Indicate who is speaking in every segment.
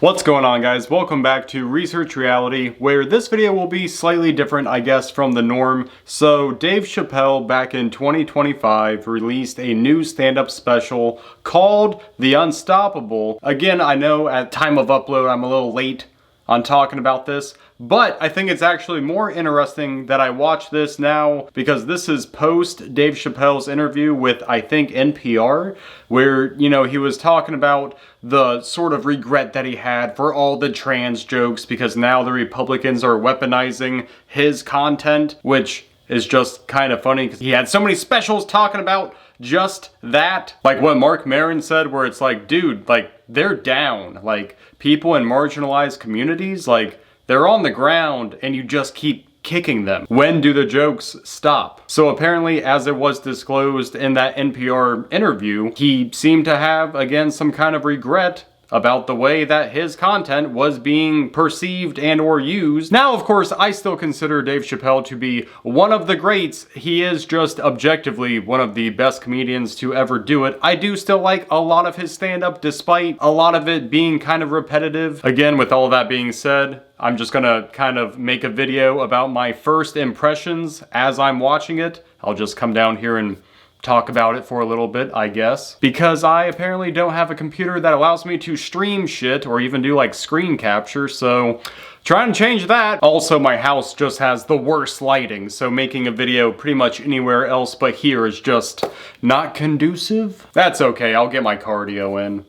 Speaker 1: What's going on, guys? Welcome back to Research Reality, where this video will be slightly different, I guess, from the norm. So Dave Chappelle back in 2025 released a new stand-up special called The Unstoppable. Again, I know at time of upload I'm a little late on talking about this, but I think it's actually more interesting that I watch this now because this is post Dave Chappelle's interview with, I think, NPR, where, he was talking about the sort of regret that he had for all the trans jokes because now the Republicans are weaponizing his content, which is just kind of funny because he had so many specials talking about just that. Like what Mark Maron said, where it's like, dude, like, they're down. Like, people in marginalized communities, like, they're on the ground and you just keep kicking them. When do the jokes stop? So apparently, as it was disclosed in that NPR interview, he seemed to have, again, some kind of regret about the way that his content was being perceived and or used. Now, of course, I still consider Dave Chappelle to be one of the greats. He is just objectively one of the best comedians to ever do it. I do still like a lot of his stand-up, despite a lot of it being kind of repetitive. Again, with all that being said, I'm just gonna kind of make a video about my first impressions as I'm watching it. I'll just come down here and talk about it for a little bit, I guess, because I apparently don't have a computer that allows me to stream shit or even do like screen capture, so trying to change that. Also, my house just has the worst lighting, so making a video pretty much anywhere else but here is just not conducive. That's okay, I'll get my cardio in.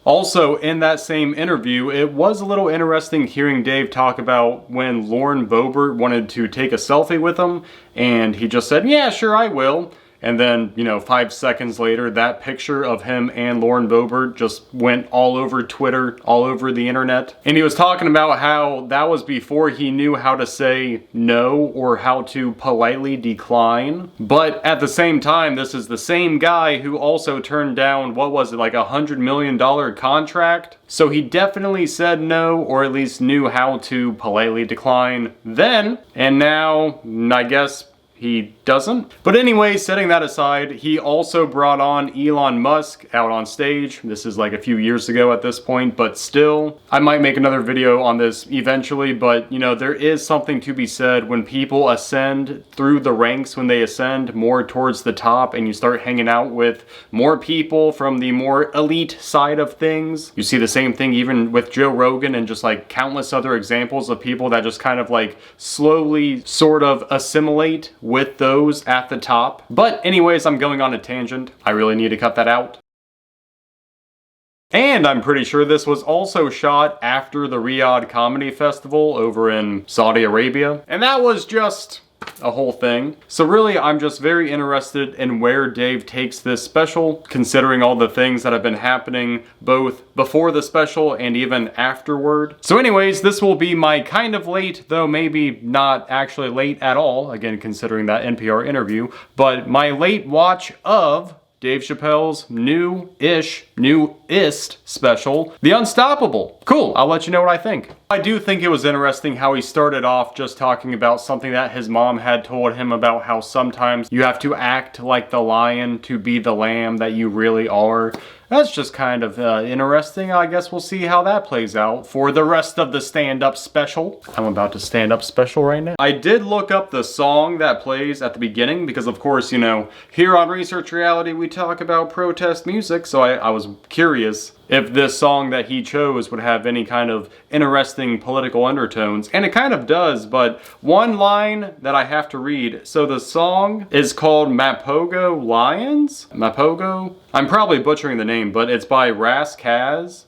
Speaker 1: Also, in that same interview, it was a little interesting hearing Dave talk about when Lauren Boebert wanted to take a selfie with him, and he just said, yeah, sure, I will. And then, 5 seconds later, that picture of him and Lauren Boebert just went all over Twitter, all over the internet. And he was talking about how that was before he knew how to say no or how to politely decline. But at the same time, this is the same guy who also turned down, what was it, like $100 million contract? So he definitely said no, or at least knew how to politely decline then. And now, I guess, he doesn't. But anyway, setting that aside, he also brought on Elon Musk out on stage. This is like a few years ago at this point, but still, I might make another video on this eventually, but there is something to be said when people ascend through the ranks, when they ascend more towards the top and you start hanging out with more people from the more elite side of things. You see the same thing even with Joe Rogan and just like countless other examples of people that just kind of like slowly sort of assimilate with those at the top. But anyways, I'm going on a tangent. I really need to cut that out. And I'm pretty sure this was also shot after the Riyadh Comedy Festival over in Saudi Arabia. And that was just a whole thing. So really, I'm just very interested in where Dave takes this special, considering all the things that have been happening both before the special and even afterward. So anyways, this will be my kind of late, though maybe not actually late at all, again considering that NPR interview, but my late watch of Dave Chappelle's newest special, The Unstoppable. Cool, I'll let you know what I think. I do think it was interesting how he started off just talking about something that his mom had told him about how sometimes you have to act like the lion to be the lamb that you really are. That's just kind of interesting. I guess we'll see how that plays out for the rest of the stand-up special. I'm about to stand up special right now. I did look up the song that plays at the beginning because, of course, here on Research Reality we talk about protest music, so I was curious if this song that he chose would have any kind of interesting political undertones. And it kind of does, but one line that I have to read. So the song is called Mapogo Lions? Mapogo? I'm probably butchering the name, but it's by Ras Kaz.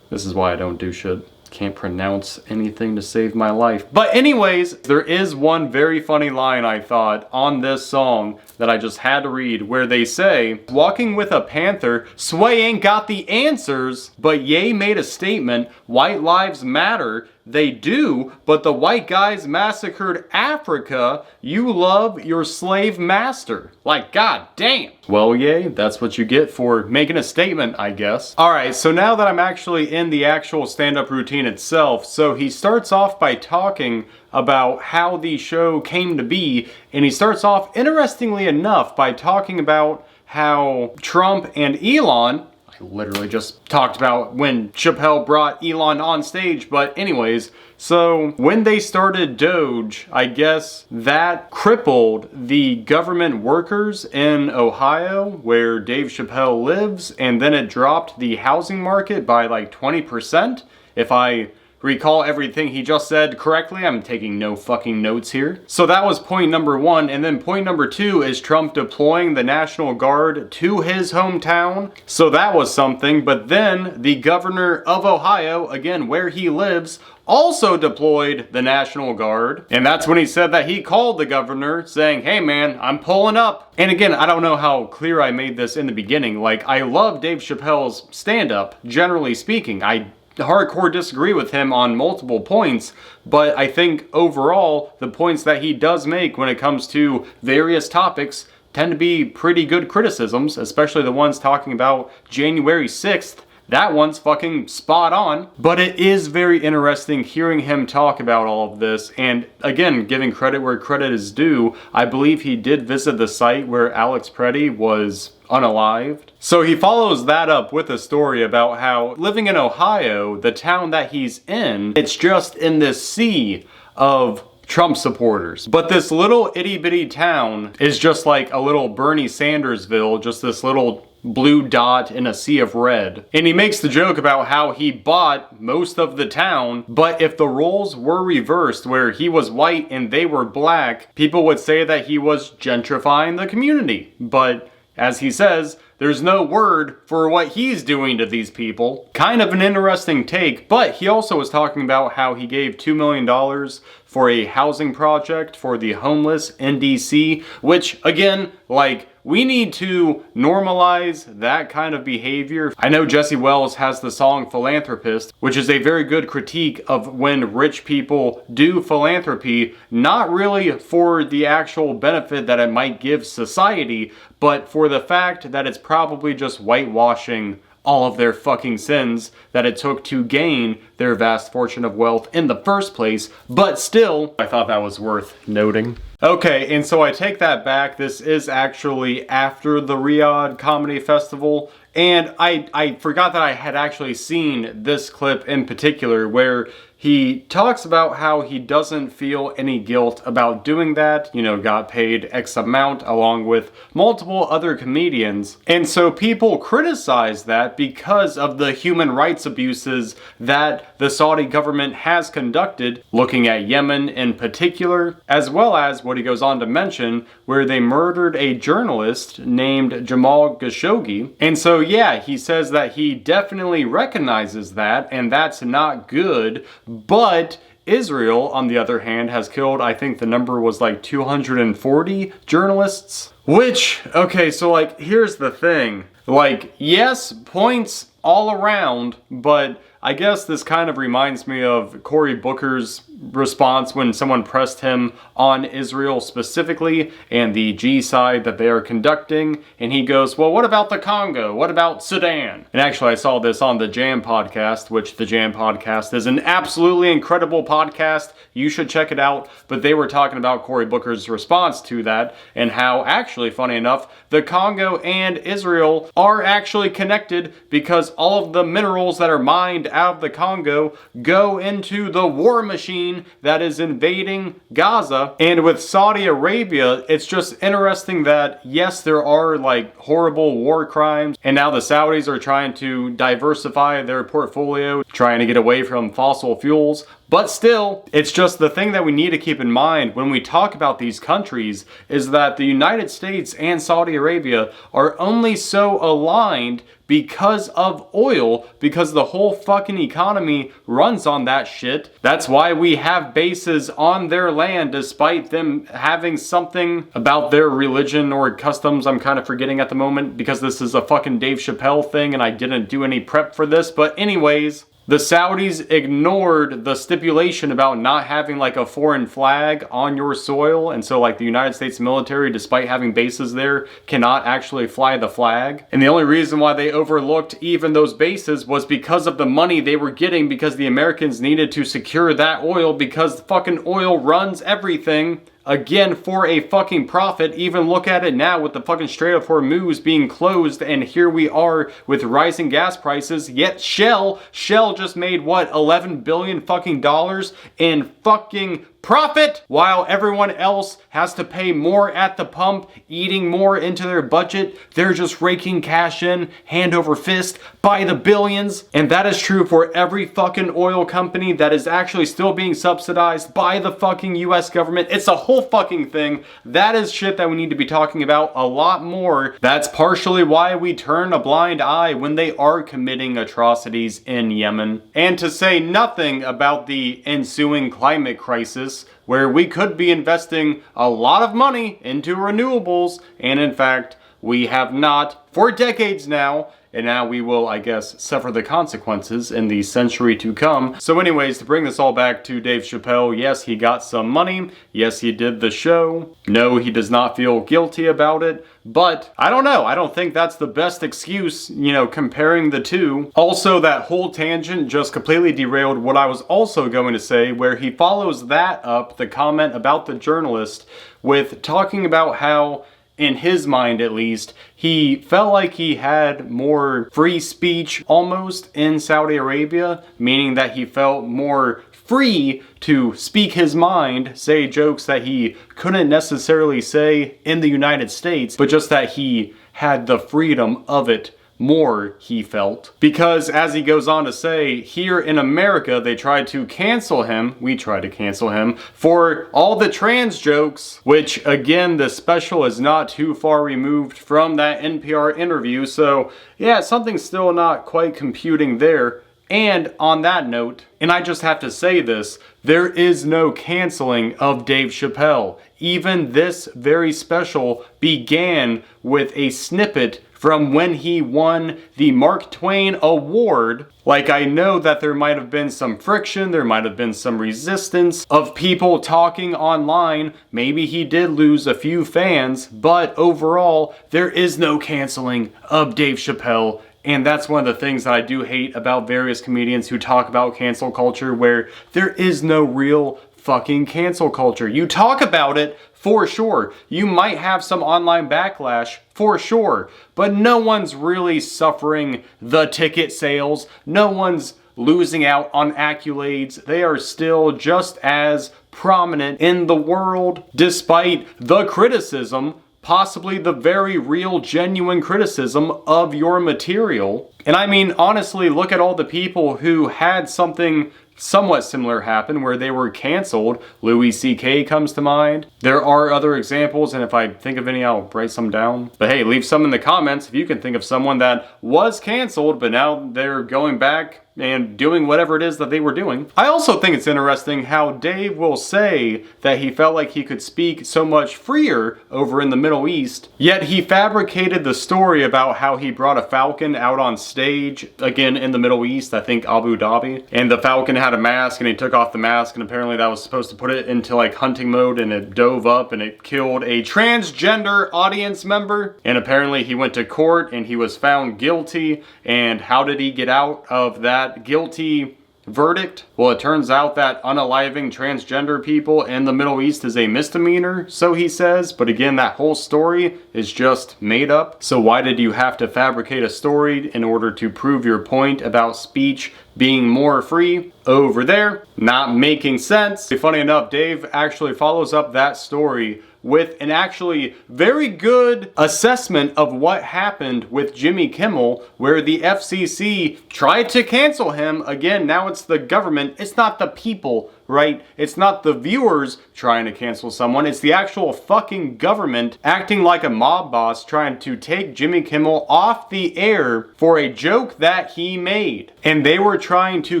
Speaker 1: This is why I don't do shit. Can't pronounce anything to save my life. But anyways, there is one very funny line, I thought, on this song that I just had to read, where they say, walking with a panther, Sway ain't got the answers, but Ye made a statement, white lives matter. They do, but the white guys massacred Africa. You love your slave master. Like, god damn. Well, Ye, that's what you get for making a statement, I guess. Alright, so now that I'm actually in the actual stand-up routine itself, so he starts off by talking about how the show came to be, and he starts off, interestingly enough, by talking about how Trump and Elon, I literally just talked about when Chappelle brought Elon on stage, but anyways, so when they started Doge, I guess that crippled the government workers in Ohio, where Dave Chappelle lives, and then it dropped the housing market by like 20%. If I recall everything he just said correctly, I'm taking no fucking notes here. So that was point number one, and then point number two is Trump deploying the National Guard to his hometown. So that was something, but then the governor of Ohio, again where he lives, also deployed the National Guard. And that's when he said that he called the governor saying, hey man, I'm pulling up. And again, I don't know how clear I made this in the beginning. Like, I love Dave Chappelle's stand-up, generally speaking. I hardcore disagree with him on multiple points, but I think overall the points that he does make when it comes to various topics tend to be pretty good criticisms, especially the ones talking about January 6th. That one's fucking spot on. But it is very interesting hearing him talk about all of this, and again, giving credit where credit is due, I believe he did visit the site where Alex Preddy was unalived. So he follows that up with a story about how living in Ohio, the town that he's in, it's just in this sea of Trump supporters. But this little itty bitty town is just like a little Bernie Sandersville, just this little blue dot in a sea of red. And he makes the joke about how he bought most of the town, but if the roles were reversed where he was white and they were black, people would say that he was gentrifying the community. But as he says, there's no word for what he's doing to these people. Kind of an interesting take, but he also was talking about how he gave $2 million for a housing project for the homeless in DC, which again, like, we need to normalize that kind of behavior. I know Jesse Wells has the song Philanthropist, which is a very good critique of when rich people do philanthropy, not really for the actual benefit that it might give society, but for the fact that it's probably just whitewashing all of their fucking sins that it took to gain their vast fortune of wealth in the first place. But still, I thought that was worth noting. Okay, and so I take that back. This is actually after the Riyadh Comedy Festival, and I forgot that I had actually seen this clip in particular where he talks about how he doesn't feel any guilt about doing that, you know, got paid X amount along with multiple other comedians. And so people criticize that because of the human rights abuses that the Saudi government has conducted, looking at Yemen in particular, as well as what he goes on to mention, where they murdered a journalist named Jamal Khashoggi. And so yeah, he says that he definitely recognizes that, and that's not good. But Israel, on the other hand, has killed, I think the number was like 240 journalists. Which, okay, so like, here's the thing. Like, yes, points all around, but I guess this kind of reminds me of Cory Booker's response when someone pressed him on Israel specifically and the genocide that they are conducting, and he goes, well, what about the Congo? What about Sudan? And actually, I saw this on the Jam podcast, which the Jam podcast is an absolutely incredible podcast. You should check it out. But they were talking about Cory Booker's response to that and how, actually, funny enough, the Congo and Israel are actually connected because all of the minerals that are mined out of the Congo go into the war machine that is invading Gaza. And with Saudi Arabia, it's just interesting that yes, there are like horrible war crimes, and now the Saudis are trying to diversify their portfolio, trying to get away from fossil fuels. But still, it's just the thing that we need to keep in mind when we talk about these countries is that the United States and Saudi Arabia are only so aligned because of oil, because the whole fucking economy runs on that shit. That's why we have bases on their land despite them having something about their religion or customs. I'm kind of forgetting at the moment because this is a fucking Dave Chappelle thing and I didn't do any prep for this. But anyways, the Saudis ignored the stipulation about not having like a foreign flag on your soil, and so like the United States military, despite having bases there, cannot actually fly the flag. And the only reason why they overlooked even those bases was because of the money they were getting, because the Americans needed to secure that oil because fucking oil runs everything. again for a fucking profit. Even look at it now with the fucking Strait of Hormuz being closed, and here we are with rising gas prices. Yet Shell just made what, 11 billion fucking dollars in fucking profit, while everyone else has to pay more at the pump, eating more into their budget. They're just raking cash in hand over fist by the billions. And that is true for every fucking oil company that is actually still being subsidized by the fucking US government. It's a whole fucking thing. That is shit that we need to be talking about a lot more. That's partially why we turn a blind eye when they are committing atrocities in Yemen. And to say nothing about the ensuing climate crisis, where we could be investing a lot of money into renewables, and in fact, we have not for decades now, and now we will, I guess, suffer the consequences in the century to come. So anyways, to bring this all back to Dave Chappelle, yes, he got some money. Yes, he did the show. No, he does not feel guilty about it. But I don't know. I don't think that's the best excuse, comparing the two. Also, that whole tangent just completely derailed what I was also going to say, where he follows that up, the comment about the journalist, with talking about how, in his mind at least, he felt like he had more free speech almost in Saudi Arabia, meaning that he felt more free to speak his mind, say jokes that he couldn't necessarily say in the United States, but just that he had the freedom of it more, he felt. Because as he goes on to say, here in America they tried to cancel him, we tried to cancel him, for all the trans jokes, which again, the special is not too far removed from that NPR interview, so yeah, something's still not quite computing there. And on that note, and I just have to say this, there is no canceling of Dave Chappelle. Even this very special began with a snippet from when he won the Mark Twain Award. Like, I know that there might have been some friction, there might have been some resistance of people talking online. Maybe he did lose a few fans, but overall, there is no canceling of Dave Chappelle. And that's one of the things that I do hate about various comedians who talk about cancel culture, where there is no real fucking cancel culture. You talk about it for sure. You might have some online backlash for sure, but no one's really suffering the ticket sales. No one's losing out on accolades. They are still just as prominent in the world, despite the criticism, possibly the very real, genuine criticism of your material. And I mean, honestly, look at all the people who had something somewhat similar happen where they were canceled. Louis C.K. comes to mind. There are other examples, and if I think of any, I'll write some down. But hey, leave some in the comments if you can think of someone that was canceled, but now they're going back and doing whatever it is that they were doing. I also think it's interesting how Dave will say that he felt like he could speak so much freer over in the Middle East, yet he fabricated the story about how he brought a falcon out on stage, again in the Middle East, I think Abu Dhabi, and the falcon had a mask and he took off the mask, and apparently that was supposed to put it into like hunting mode, and it dove up and it killed a transgender audience member, and apparently he went to court and he was found guilty. And how did he get out of that guilty verdict? Well, it turns out that unaliving transgender people in the Middle East is a misdemeanor, so he says, but again, that whole story is just made up. So why did you have to fabricate a story in order to prove your point about speech being more free over there? Not making sense. Funny enough, Dave actually follows up that story with an actually very good assessment of what happened with Jimmy Kimmel, where the FCC tried to cancel him. Again, now it's the government, it's not the people, right? It's not the viewers trying to cancel someone, it's the actual fucking government acting like a mob boss trying to take Jimmy Kimmel off the air for a joke that he made. And they were trying to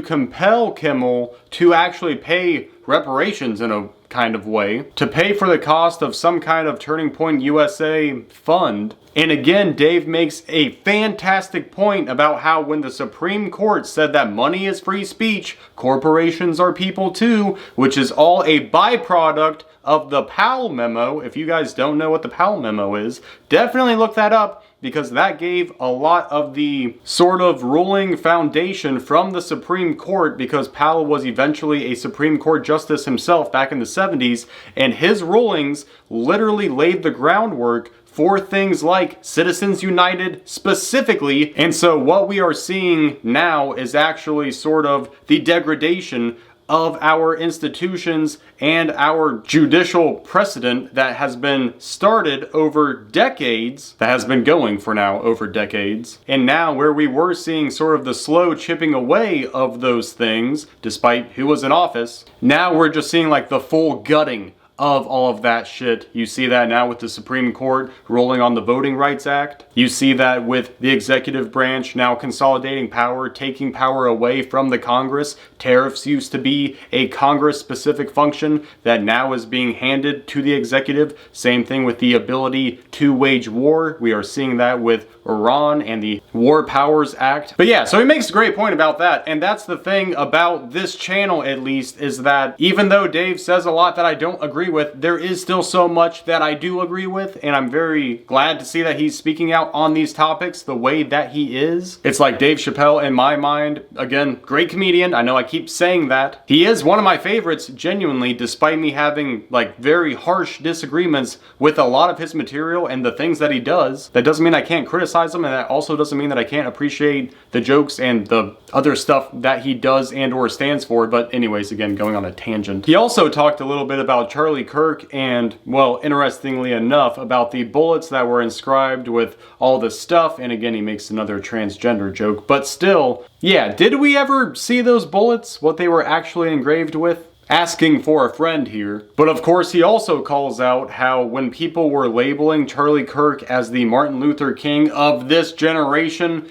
Speaker 1: compel Kimmel to actually pay reparations in a kind of way, to pay for the cost of some kind of Turning Point USA fund. And again, Dave makes a fantastic point about how when the Supreme Court said that money is free speech, corporations are people too, which is all a byproduct of the Powell memo. If you guys don't know what the Powell memo is, definitely look that up, because that gave a lot of the sort of ruling foundation from the Supreme Court, because Powell was eventually a Supreme Court justice himself back in the 70s, and his rulings literally laid the groundwork for things like Citizens United specifically. And so what we are seeing now is actually sort of the degradation of our institutions and our judicial precedent that has been started over decades, that has been going for now over decades. And now where we were seeing sort of the slow chipping away of those things, despite who was in office, now we're just seeing like the full gutting of all of that shit. You see that now with the Supreme Court ruling on the Voting Rights Act. You see that with the executive branch now consolidating power, taking power away from the Congress. Tariffs used to be a Congress-specific function that now is being handed to the executive. Same thing with the ability to wage war. We are seeing that with Iran and the War Powers Act. But yeah, so he makes a great point about that. And that's the thing about this channel, at least, is that even though Dave says a lot that I don't agree with, there is still so much that I do agree with, and I'm very glad to see that he's speaking out on these topics the way that he is. It's like Dave Chappelle in my mind. Again, great comedian. I know I keep saying that. He is one of my favorites, genuinely, despite me having like very harsh disagreements with a lot of his material and the things that he does. That doesn't mean I can't criticize him, and that also doesn't mean that I can't appreciate the jokes and the other stuff that he does and or stands for. But anyways, again, going on a tangent. He also talked a little bit about Charlie Kirk and, well, interestingly enough, about the bullets that were inscribed with all this stuff. And again, he makes another transgender joke, but still, yeah, did we ever see those bullets, what they were actually engraved with? Asking for a friend here. But of course, he also calls out how when people were labeling Charlie Kirk as the Martin Luther King of this generation,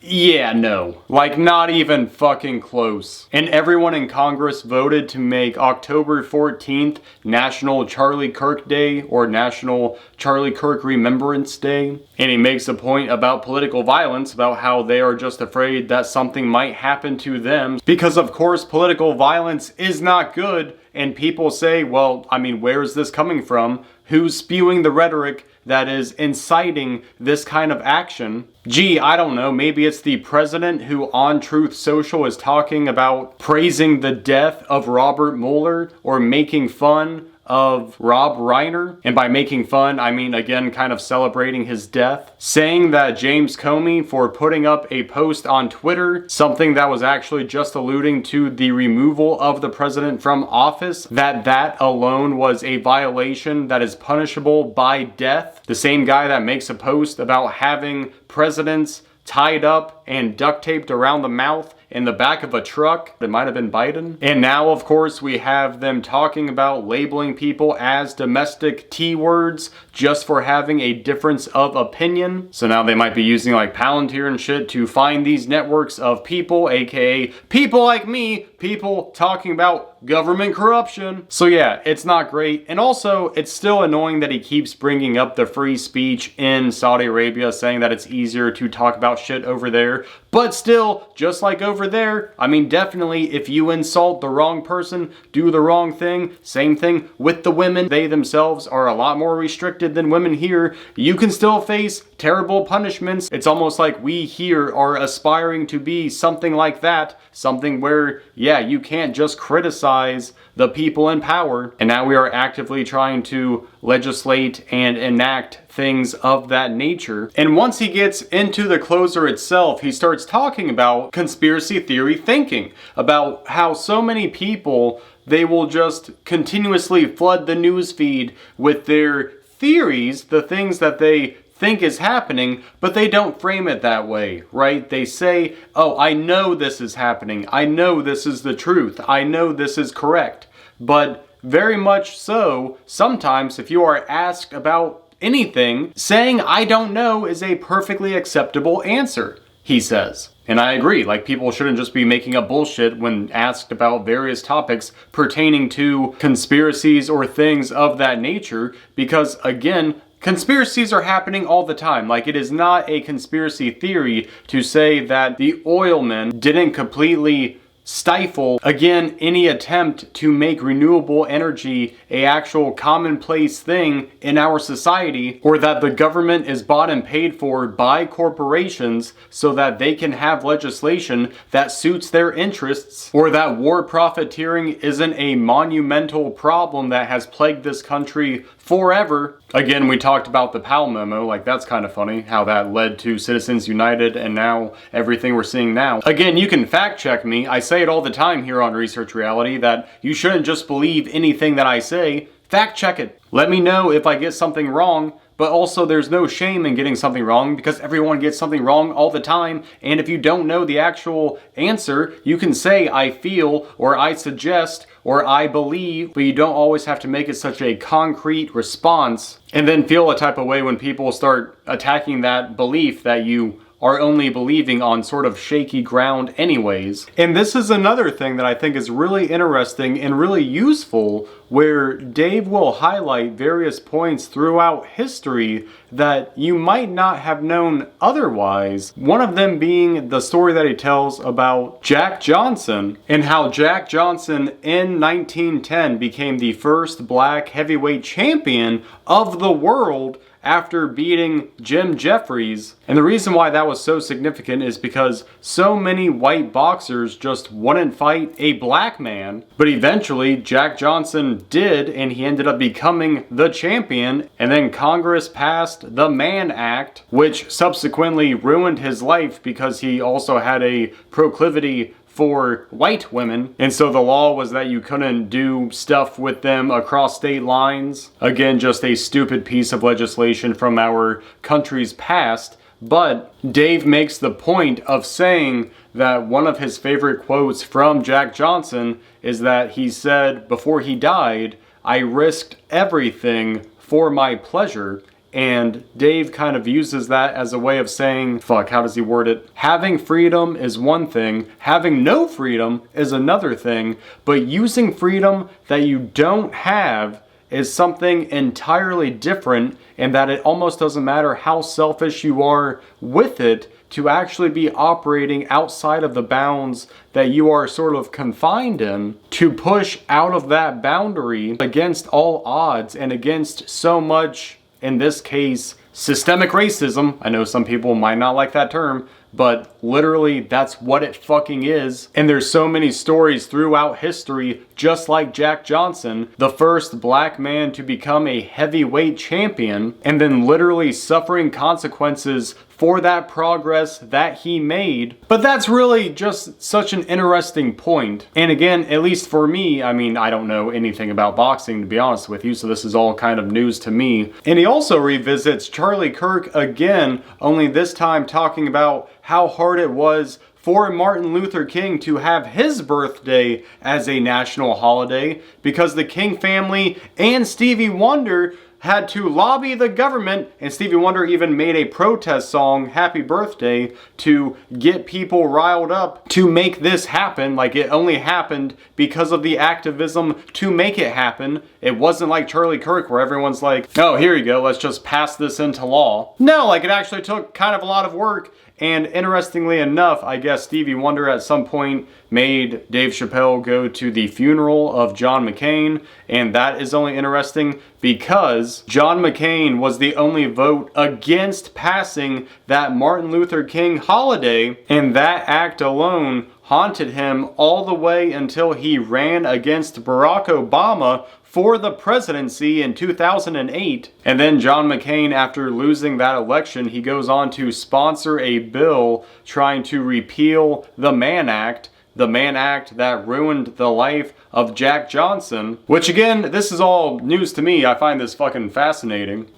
Speaker 1: yeah, no. Like, not even fucking close. And everyone in Congress voted to make October 14th National Charlie Kirk Day, or National Charlie Kirk Remembrance Day. And he makes a point about political violence, about how they are just afraid that something might happen to them. Because of course, political violence is not good. And people say, well, I mean, where is this coming from? Who's spewing the rhetoric that is inciting this kind of action? Gee, I don't know, maybe it's the president who on Truth Social is talking about praising the death of Robert Mueller or making fun of Rob Reiner. And by making fun, I mean, again, kind of celebrating his death. Saying that James Comey, for putting up a post on Twitter, something that was actually just alluding to the removal of the president from office, that alone was a violation that is punishable by death. The same guy that makes a post about having presidents tied up and duct taped around the mouth in the back of a truck. It might have been Biden. And now, of course, we have them talking about labeling people as domestic T-words just for having a difference of opinion. So now they might be using like Palantir and shit to find these networks of people, aka people like me, people talking about government corruption. So yeah, it's not great. And also, it's still annoying that he keeps bringing up the free speech in Saudi Arabia, saying that it's easier to talk about shit over there. But still, just like over there, I mean, definitely, if you insult the wrong person, do the wrong thing, same thing with the women. They themselves are a lot more restricted than women here. You can still face terrible punishments. It's almost like we here are aspiring to be something like that. Something where, yeah, you can't just criticize the people in power. And now we are actively trying to legislate and enact things of that nature. And once he gets into the closer itself, he starts talking about conspiracy theory thinking, about how so many people, they will just continuously flood the news feed with their theories, the things that they think is happening, but they don't frame it that way, right? They say, oh, I know this is happening. I know this is the truth. I know this is correct. But very much so, sometimes if you are asked about anything, saying I don't know is a perfectly acceptable answer, he says. And I agree, like, people shouldn't just be making up bullshit when asked about various topics pertaining to conspiracies or things of that nature, because again, conspiracies are happening all the time. Like, it is not a conspiracy theory to say that the oil men didn't completely stifle, again, any attempt to make renewable energy a actual commonplace thing in our society, or that the government is bought and paid for by corporations so that they can have legislation that suits their interests, or that war profiteering isn't a monumental problem that has plagued this country forever. Again, we talked about the Powell memo, like that's kind of funny how that led to Citizens United and now everything we're seeing now. Again, you can fact check me. I say it all the time here on Research Reality that you shouldn't just believe anything that I say. Fact check it. Let me know if I get something wrong. But also there's no shame in getting something wrong because everyone gets something wrong all the time. And if you don't know the actual answer, you can say I feel or I suggest or I believe, but you don't always have to make it such a concrete response and then feel a type of way when people start attacking that belief that you are only believing on sort of shaky ground anyways. And this is another thing that I think is really interesting and really useful, where Dave will highlight various points throughout history that you might not have known otherwise. One of them being the story that he tells about Jack Johnson and how Jack Johnson in 1910 became the first black heavyweight champion of the world after beating Jim Jeffries. And the reason why that was so significant is because so many white boxers just wouldn't fight a black man. But eventually Jack Johnson did, and he ended up becoming the champion. And then Congress passed the Mann Act, which subsequently ruined his life because he also had a proclivity for white women, and so the law was that you couldn't do stuff with them across state lines. Again, just a stupid piece of legislation from our country's past. But Dave makes the point of saying that one of his favorite quotes from Jack Johnson is that he said before he died, "I risked everything for my pleasure." And Dave kind of uses that as a way of saying, how does he word it? Having freedom is one thing, having no freedom is another thing, but using freedom that you don't have is something entirely different, and that it almost doesn't matter how selfish you are with it to actually be operating outside of the bounds that you are sort of confined in, to push out of that boundary against all odds and against so much, in this case, systemic racism. I know some people might not like that term, but literally that's what it fucking is. And there's so many stories throughout history, just like Jack Johnson, the first black man to become a heavyweight champion, and then literally suffering consequences for that progress that he made. But that's really just such an interesting point. And again, at least for me, I mean, I don't know anything about boxing, to be honest with you, so this is all kind of news to me. And he also revisits Charlie Kirk again, only this time talking about how hard it was for Martin Luther King to have his birthday as a national holiday because the King family and Stevie Wonder had to lobby the government, and Stevie Wonder even made a protest song, Happy Birthday, to get people riled up to make this happen. Like, it only happened because of the activism to make it happen. It wasn't like Charlie Kirk where everyone's like, oh, here you go, let's just pass this into law. No, like, it actually took kind of a lot of work. And interestingly enough, I guess Stevie Wonder at some point made Dave Chappelle go to the funeral of John McCain, and that is only interesting because John McCain was the only vote against passing that Martin Luther King holiday, and that act alone haunted him all the way until he ran against Barack Obama for the presidency in 2008. And then John McCain, after losing that election, he goes on to sponsor a bill trying to repeal the Mann Act that ruined the life of Jack Johnson. Which again, this is all news to me. I find this fucking fascinating.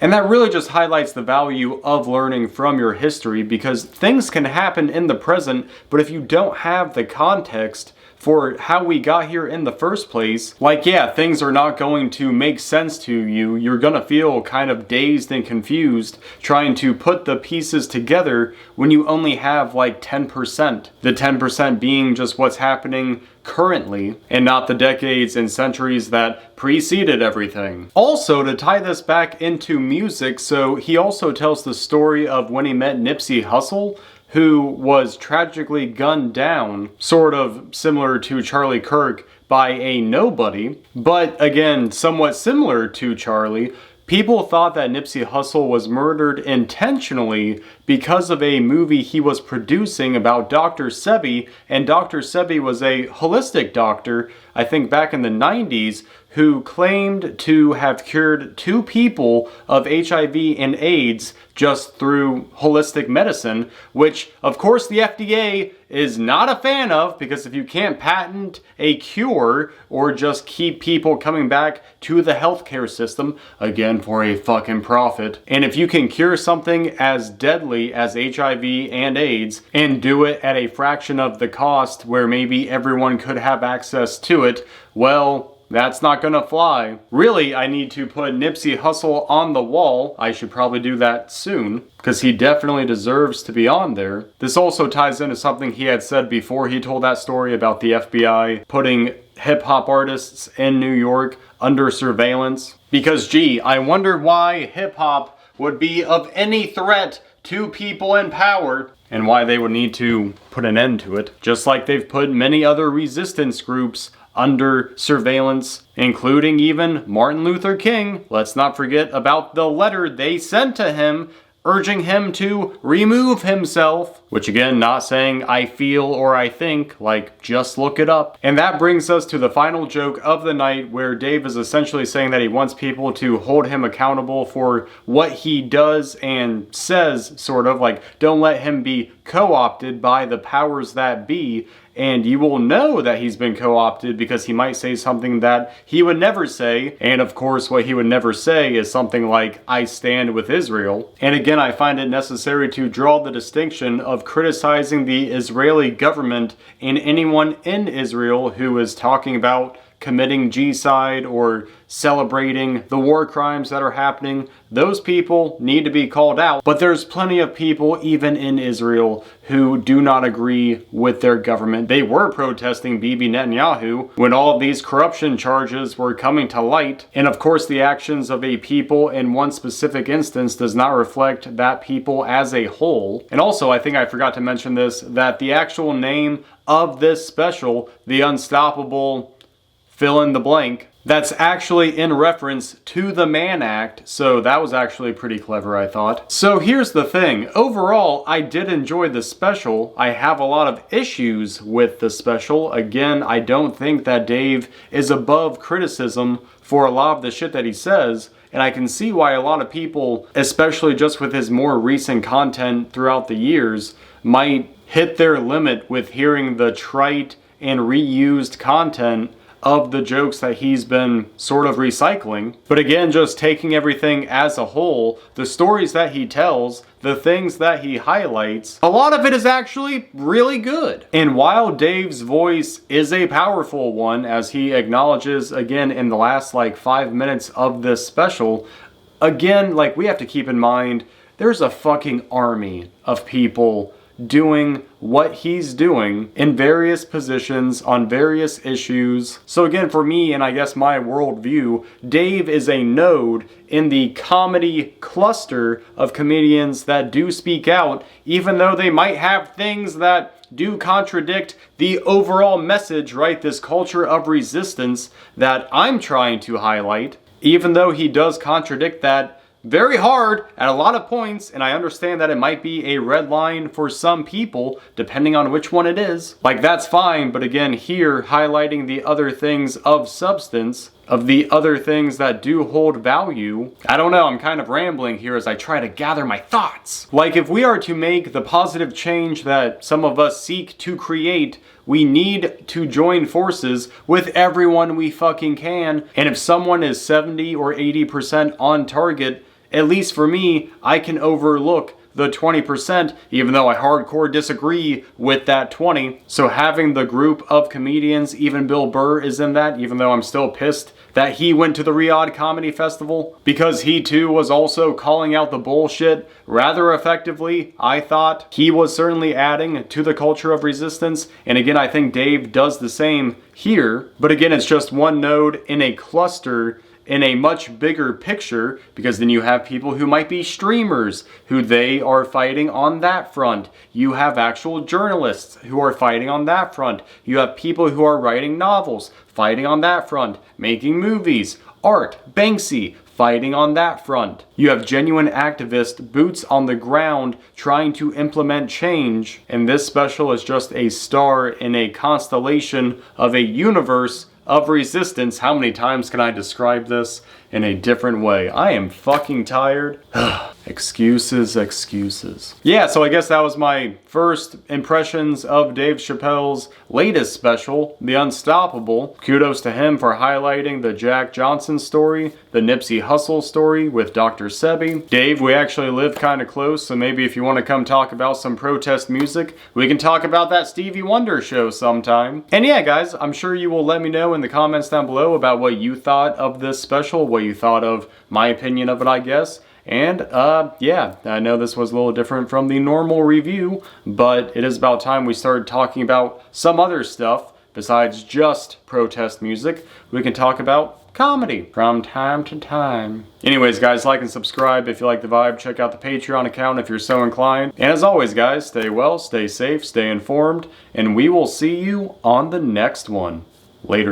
Speaker 1: And that really just highlights the value of learning from your history, because things can happen in the present, but if you don't have the context for how we got here in the first place, like, yeah, things are not going to make sense to you. You're gonna feel kind of dazed and confused trying to put the pieces together when you only have like 10%. The 10% being just what's happening currently and not the decades and centuries that preceded everything. Also, to tie this back into music, so he also tells the story of when he met Nipsey Hussle, who was tragically gunned down, sort of similar to Charlie Kirk, by a nobody. But again, somewhat similar to Charlie, people thought that Nipsey Hussle was murdered intentionally because of a movie he was producing about Dr. Sebi, and Dr. Sebi was a holistic doctor, I think back in the 90s, who claimed to have cured 2 people of HIV and AIDS just through holistic medicine, which of course the FDA is not a fan of, because if you can't patent a cure or just keep people coming back to the healthcare system, again for a fucking profit, and if you can cure something as deadly as HIV and AIDS and do it at a fraction of the cost where maybe everyone could have access to it, well, that's not gonna fly. Really, I need to put Nipsey Hussle on the wall. I should probably do that soon, because he definitely deserves to be on there. This also ties into something he had said before he told that story about the FBI putting hip-hop artists in New York under surveillance. Because gee, I wonder why hip-hop would be of any threat to people in power, and why they would need to put an end to it, just like they've put many other resistance groups under surveillance, including even Martin Luther King. Let's not forget about the letter they sent to him urging him to remove himself, which again, not saying I feel or I think, like just look it up. And that brings us to the final joke of the night, where Dave is essentially saying that he wants people to hold him accountable for what he does and says, sort of like, don't let him be co-opted by the powers that be. And you will know that he's been co-opted because he might say something that he would never say. And of course, what he would never say is something like, I stand with Israel. And again, I find it necessary to draw the distinction of criticizing the Israeli government and anyone in Israel who is talking about committing genocide or celebrating the war crimes that are happening. Those people need to be called out. But there's plenty of people, even in Israel, who do not agree with their government. They were protesting Bibi Netanyahu when all of these corruption charges were coming to light. And of course, the actions of a people in one specific instance does not reflect that people as a whole. And also, I think I forgot to mention this, that the actual name of this special, The Unstoppable fill in the blank, that's actually in reference to the Mann Act, so that was actually pretty clever, I thought. So here's the thing, overall, I did enjoy the special. I have a lot of issues with the special. Again, I don't think that Dave is above criticism for a lot of the shit that he says, and I can see why a lot of people, especially just with his more recent content throughout the years, might hit their limit with hearing the trite and reused content of the jokes that he's been sort of recycling. But again, just taking everything as a whole, the stories that he tells, the things that he highlights, a lot of it is actually really good. And while Dave's voice is a powerful one, as he acknowledges again in the last like 5 minutes of this special, again, like we have to keep in mind, there's a fucking army of people doing what he's doing in various positions on various issues. So again, for me, and I guess my worldview, Dave is a node in the comedy cluster of comedians that do speak out, even though they might have things that do contradict the overall message, right? This culture of resistance that I'm trying to highlight, even though he does contradict that very hard at a lot of points, and I understand that it might be a red line for some people, depending on which one it is. Like, that's fine, but again, here, highlighting the other things of substance, of the other things that do hold value. I don't know, I'm kind of rambling here as I try to gather my thoughts. Like, if we are to make the positive change that some of us seek to create, we need to join forces with everyone we fucking can. And if someone is 70 or 80% on target, at least for me, I can overlook the 20%, even though I hardcore disagree with that 20. So having the group of comedians, even Bill Burr is in that, even though I'm still pissed that he went to the Riyadh Comedy Festival, because he too was also calling out the bullshit rather effectively. I thought he was certainly adding to the culture of resistance, and again, I think Dave does the same here. But again, it's just one node in a cluster in a much bigger picture, because then you have people who might be streamers, who they are fighting on that front. You have actual journalists who are fighting on that front. You have people who are writing novels, fighting on that front, making movies, art, Banksy, fighting on that front. You have genuine activists, boots on the ground, trying to implement change. And this special is just a star in a constellation of a universe of resistance. How many times can I describe this in a different way? I am fucking tired. Excuses, excuses. Yeah, so I guess that was my first impressions of Dave Chappelle's latest special, The Unstoppable. Kudos to him for highlighting the Jack Johnson story, the Nipsey Hussle story with Dr. Sebi. Dave, we actually live kind of close, so maybe if you want to come talk about some protest music, we can talk about that Stevie Wonder show sometime. And yeah, guys, I'm sure you will let me know in the comments down below about what you thought of this special, what you thought of my opinion of it, I guess. And, yeah, I know this was a little different from the normal review, but it is about time we started talking about some other stuff besides just protest music. We can talk about comedy from time to time. Anyways, guys, like and subscribe if you like the vibe. Check out the Patreon account if you're so inclined. And as always, guys, stay well, stay safe, stay informed, and we will see you on the next one. Later.